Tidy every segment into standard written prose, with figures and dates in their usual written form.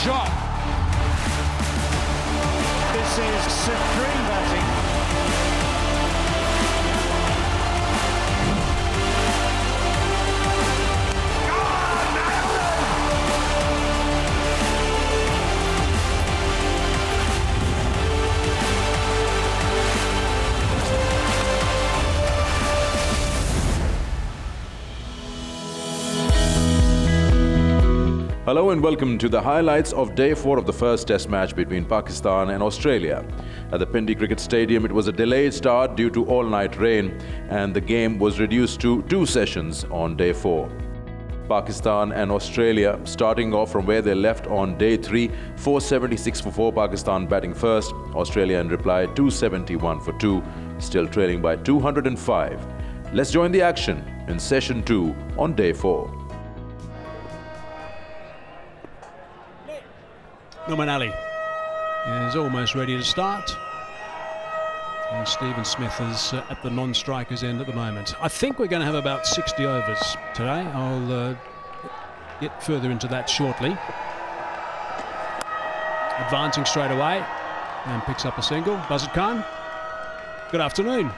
shot. This is supreme batting. Hello and welcome to the highlights of Day 4 of the first Test match between Pakistan and Australia. At the Pindi Cricket Stadium, it was a delayed start due to all-night rain, and the game was reduced to 2 sessions on Day 4. Pakistan and Australia starting off from where they left on Day 3, 476 for 4, Pakistan batting first, Australia in reply 271 for 2, still trailing by 205. Let's join the action in Session 2 on Day 4. Norman Ali is almost ready to start, and Stephen Smith is at the non-strikers end at the moment. I think we're going to have about 60 overs today. I'll get further into that shortly. Advancing straight away and picks up a single. Buzzard Khan, good afternoon.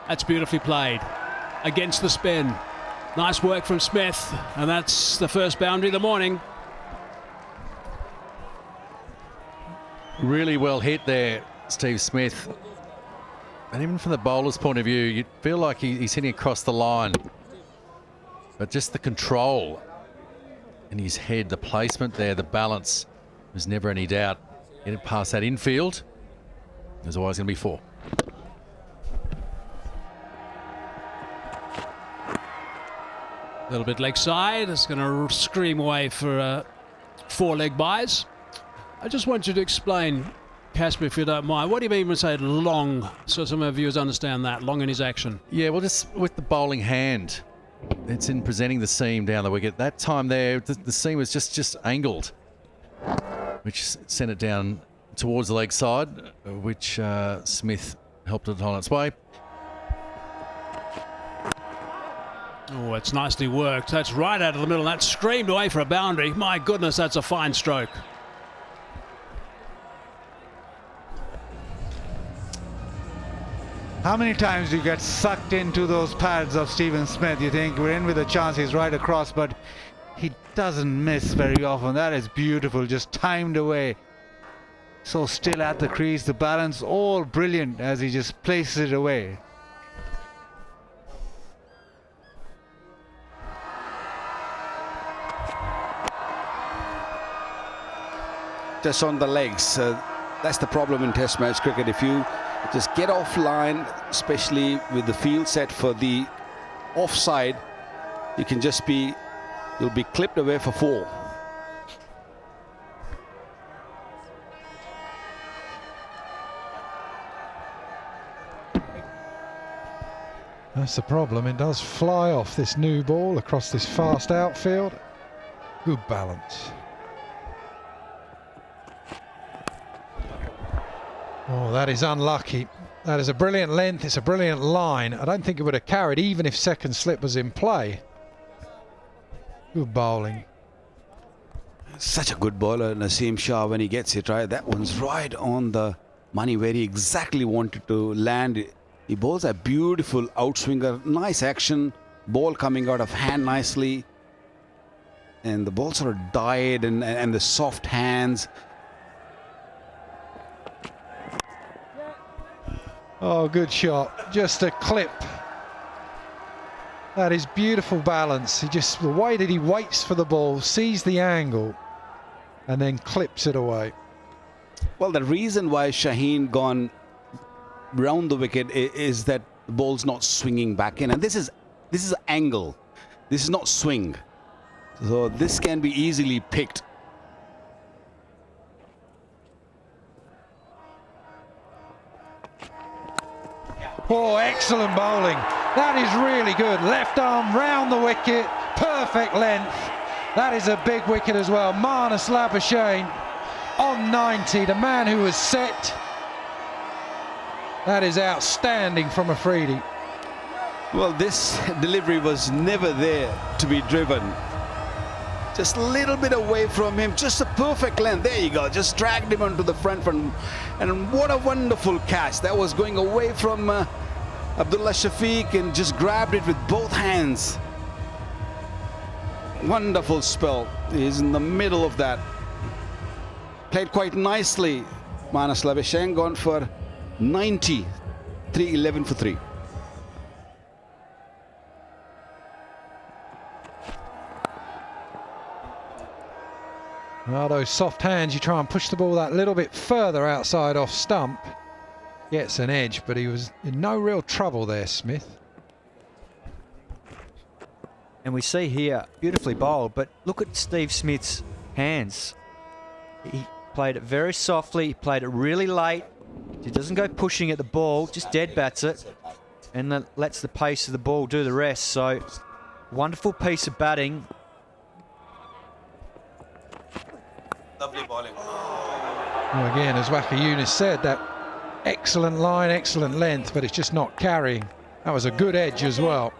That's beautifully played. Against the spin. Nice work from Smith, and that's the first boundary of the morning. Really well hit there, Steve Smith. And even from the bowler's point of view, you feel like he's hitting across the line. But just the control in his head, the placement there, the balance, there's never any doubt. Getting past that infield, there's always going to be 4. A little bit leg side. It's going to scream away for 4 leg byes. I just want you to explain, Casper, if you don't mind, what do you mean when you say long, so some of our viewers understand that, long in his action? Yeah, well, just with the bowling hand, it's in presenting the seam down the wicket. That time there, the seam was just angled, which sent it down towards the leg side, which Smith helped it on its way. Oh, it's nicely worked. That's right out of the middle. That's screamed away for a boundary. My goodness, that's a fine stroke. How many times do you get sucked into those pads of Stephen Smith? You think we're in with a chance, he's right across, but he doesn't miss very often. That is beautiful, just timed away. So still at the crease, the balance all brilliant as he just places it away. Just on the legs. That's the problem in Test match cricket. If you just get offline, especially with the field set for the offside, you can just you'll be clipped away for 4. That's the problem. It does fly off this new ball across this fast outfield. Good balance. Oh, that is unlucky. That is a brilliant length. It's a brilliant line. I don't think it would have carried even if second slip was in play. Good bowling. Such a good bowler, Naseem Shah, when he gets it right. That one's right on the money where he exactly wanted to land. He bowls a beautiful outswinger. Nice action. Ball coming out of hand nicely. And the ball sort of died and the soft hands. Oh, good shot. Just a clip. That is beautiful balance. The way that he waits for the ball, sees the angle, and then clips it away. Well, the reason why Shaheen gone round the wicket is that the ball's not swinging back in. And this is angle. This is not swing. So this can be easily picked. Oh, excellent bowling. That is really good. Left arm round the wicket. Perfect length. That is a big wicket as well. Marnus Labuschagne on 90. The man who was set. That is outstanding from Afridi. Well, this delivery was never there to be driven. Just a little bit away from him, just a perfect length. There you go, just dragged him onto the front. And what a wonderful catch. That was going away from Abdullah Shafiq and just grabbed it with both hands. Wonderful spell. He's in the middle of that. Played quite nicely. Manas Labuschagne gone for 90. 3-11 for 3. Well, those soft hands, you try and push the ball that little bit further outside off stump. Gets an edge, but he was in no real trouble there, Smith. And we see here, beautifully bowled, but look at Steve Smith's hands. He played it very softly, he played it really late. He doesn't go pushing at the ball, just dead bats it, and then lets the pace of the ball do the rest. So, wonderful piece of batting. Lovely bowling. Well, again, as Waka Yunus said, that excellent line, excellent length, but it's just not carrying. That was a good edge as well.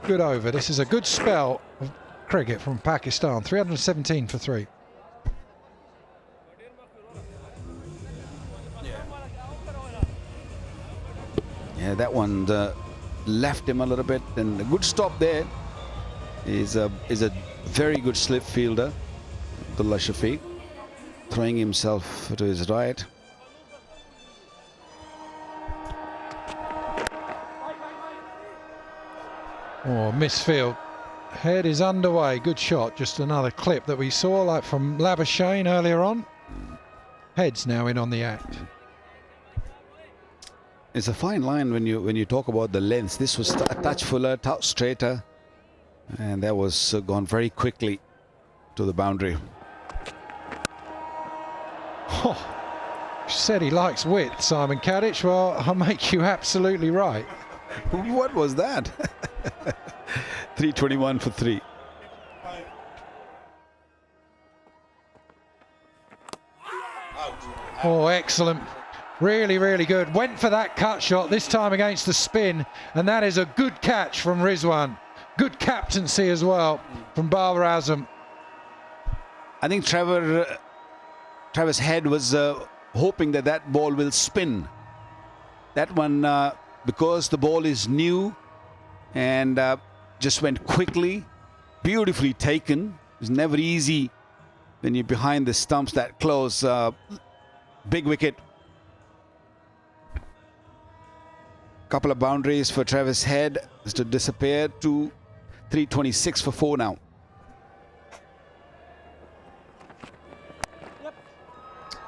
Good over. This is a good spell of cricket from Pakistan. 317 for 3. Yeah, that one left him a little bit, and a good stop there. Is a very good slip fielder, Abdullah Shafiq, throwing himself to his right. Oh, misfield. Head is underway. Good shot. Just another clip that we saw, like from Labuschagne earlier on. Head's now in on the act. It's a fine line when you talk about the lengths. This was a touch fuller, touch straighter, and that was gone very quickly to the boundary. Oh, said he likes width, Simon Kadich. Well, I'll make you absolutely right. What was that? 321 for 3. Oh, excellent. Really, really good. Went for that cut shot, this time against the spin, and that is a good catch from Rizwan. Good captaincy as well from Babar Azam. I think Travis Head was hoping that that ball will spin. That one, because the ball is new and just went quickly, beautifully taken. It's never easy when you're behind the stumps that close. Big wicket. Couple of boundaries for Travis Head is to disappear to 326 for 4 now.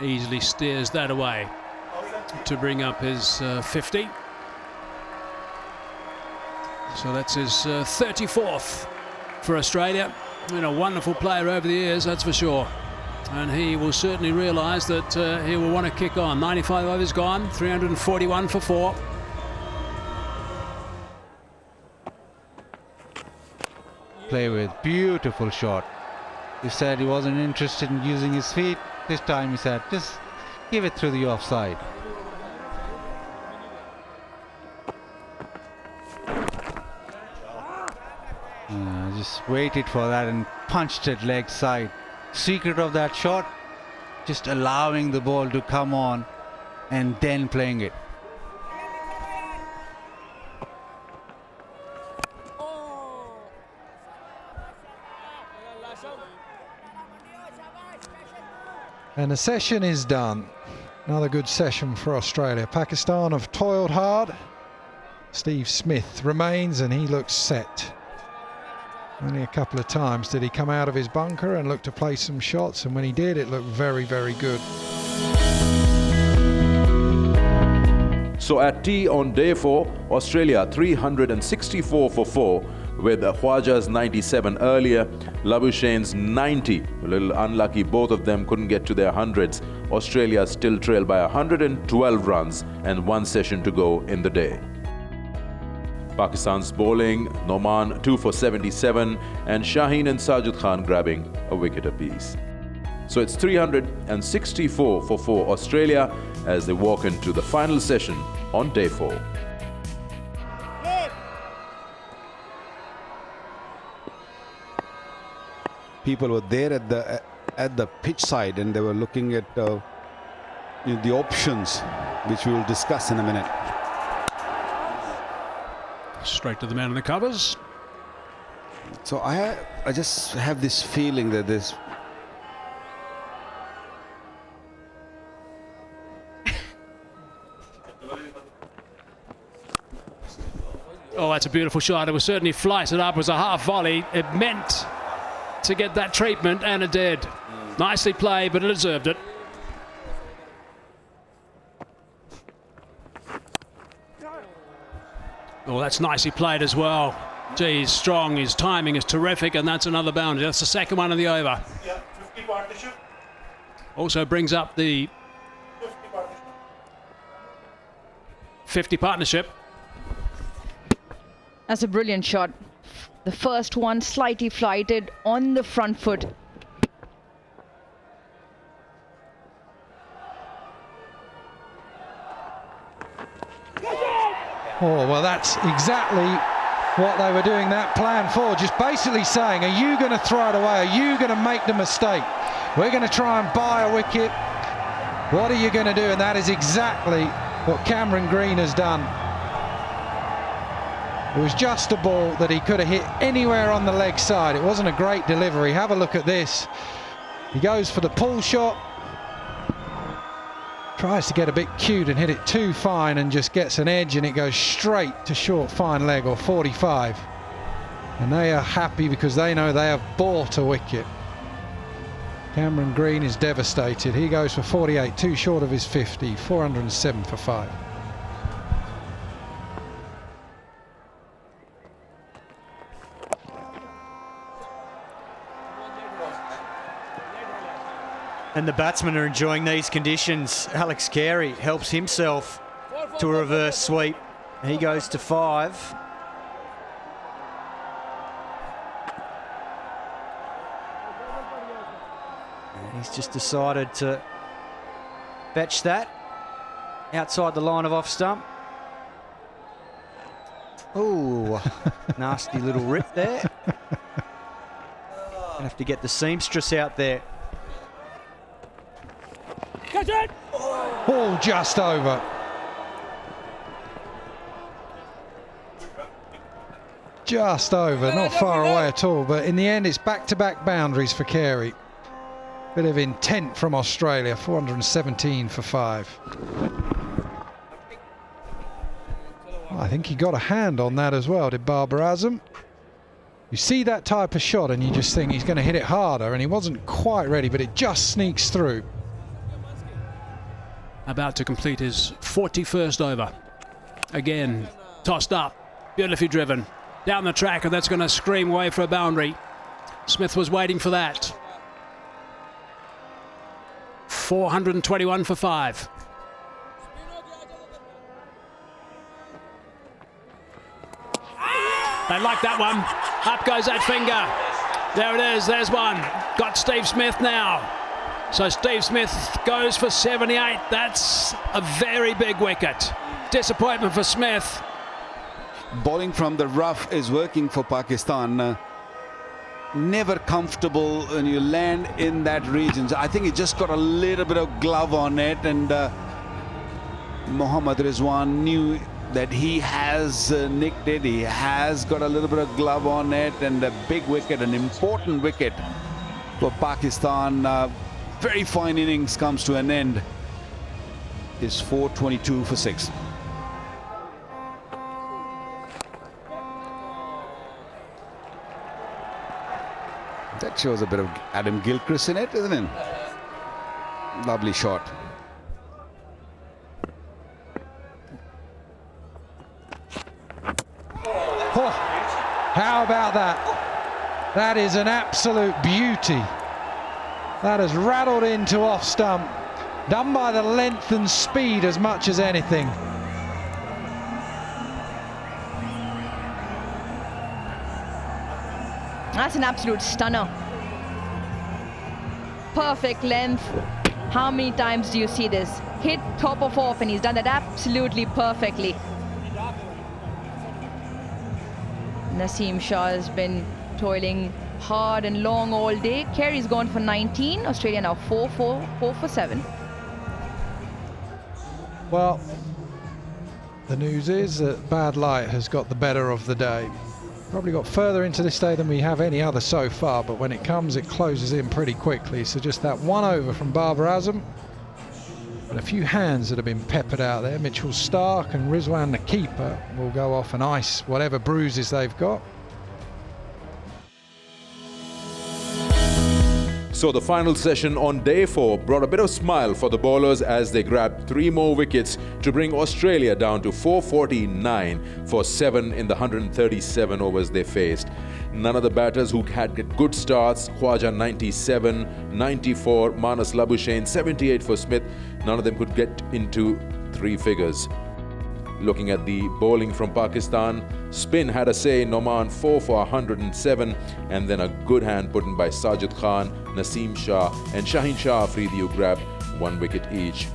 Easily steers that away to bring up his 50. So that's his 34th for Australia. Been a wonderful player over the years, that's for sure. And he will certainly realise that he will want to kick on. 95 overs gone, 341 for 4. Play with beautiful shot. He said he wasn't interested in using his feet. This time he said, just give it through the offside. Just waited for that and punched it leg side. Secret of that shot, just allowing the ball to come on and then playing it. And the session is done. Another good session for Australia. Pakistan have toiled hard. Steve Smith remains and he looks set. Only a couple of times did he come out of his bunker and look to play some shots, and when he did, it looked very, very good. So at tea on day 4, Australia 364 for 4 with Khwaja's 97 earlier, Labuschagne's 90. A little unlucky, both of them couldn't get to their hundreds. Australia still trailed by 112 runs and 1 session to go in the day. Pakistan's bowling, Noman 2 for 77 and Shaheen and Sajid Khan grabbing a wicket apiece. So it's 364 for 4 Australia as they walk into the final session on day 4. people were there at the pitch side, and they were looking at you know, the options, which we will discuss in a minute. Straight to the man in the covers. So I just have this feeling that this. Oh, that's a beautiful shot. It was certainly flighted up as a half volley. It meant to get that treatment, and it did. Nicely played, but it deserved it. Oh, that's nicely played as well. Gee, he's strong, his timing is terrific, and that's another boundary. That's the second one of the over. Yeah, 50 partnership. Also brings up the 50 partnership. 50 partnership. That's a brilliant shot. The first one slightly flighted on the front foot. Oh, well, that's exactly what they were doing that plan for. Just basically saying, are you going to throw it away? Are you going to make the mistake? We're going to try and buy a wicket. What are you going to do? And that is exactly what Cameron Green has done. It was just a ball that he could have hit anywhere on the leg side. It wasn't a great delivery. Have a look at this. He goes for the pull shot. Tries to get a bit cute and hit it too fine and just gets an edge, and it goes straight to short fine leg or 45. And they are happy because they know they have bought a wicket. Cameron Green is devastated. He goes for 48, too short of his 50, 407 for 5. And the batsmen are enjoying these conditions. Alex Carey helps himself to a reverse sweep. He goes to 5. And he's just decided to fetch that outside the line of off stump. Oh, nasty little rip there. Gonna have to get the seamstress out there. Oh, just over. Just over, not far away at all, but in the end it's back-to-back boundaries for Carey. Bit of intent from Australia, 417 for 5. I think he got a hand on that as well, did Babar Azam. You see that type of shot and you just think he's going to hit it harder, and he wasn't quite ready, but it just sneaks through. About to complete his 41st over. Again, tossed up, beautifully driven. Down the track, and that's going to scream away for a boundary. Smith was waiting for that. 421 for 5. They like that one. Up goes that finger. There it is, there's one. Got Steve Smith now. So Steve Smith goes for 78. That's a very big wicket. Disappointment for Smith. Bowling from the rough is working for Pakistan. Never comfortable when you land in that region. So I think he just got a little bit of glove on it, and Mohammad Rizwan knew that he has nicked it. He has got a little bit of glove on it, and a big wicket, an important wicket for Pakistan. Very fine innings comes to an end. It's 422 for 6. That shows a bit of Adam Gilchrist in it, isn't it? Lovely shot. Oh, how about that? That is an absolute beauty. That has rattled into off stump. Done by the length and speed as much as anything. That's an absolute stunner. Perfect length. How many times do you see this? Hit top of off, and he's done that absolutely perfectly. Naseem Shah has been toiling hard and long all day. Carey's gone for 19. Australia now 4 for 7. Well, the news is that bad light has got the better of the day. Probably got further into this day than we have any other so far, but when it comes, it closes in pretty quickly. So just that one over from Babar Azam. And a few hands that have been peppered out there. Mitchell Stark and Rizwan, the keeper, will go off and ice whatever bruises they've got. So the final session on day 4 brought a bit of smile for the bowlers as they grabbed 3 more wickets to bring Australia down to 449 for 7 in the 137 overs they faced. None of the batters who had good starts, Khwaja 97, 94, Manas Labuschagne 78 for Smith, none of them could get into 3 figures. Looking at the bowling from Pakistan, spin had a say, Noman 4 for 107, and then a good hand put in by Sajid Khan, Naseem Shah and Shaheen Shah Afridi, who grabbed 1 wicket each.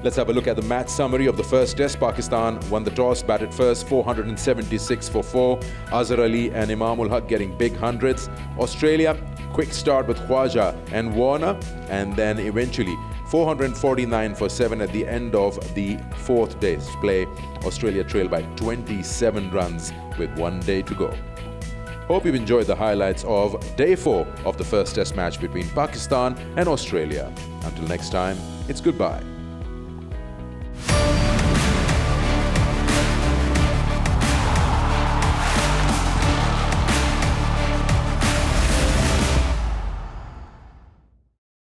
Let's have a look at the match summary of the first test. Pakistan won the toss, batted first, 476 for 4. Azhar Ali and Imamul Haq getting big hundreds. Australia, quick start with Khwaja and Warner, and then eventually 449 for 7 at the end of the 4th day's play. Australia trailed by 27 runs with 1 day to go. Hope you've enjoyed the highlights of day 4 of the first test match between Pakistan and Australia. Until next time, it's goodbye.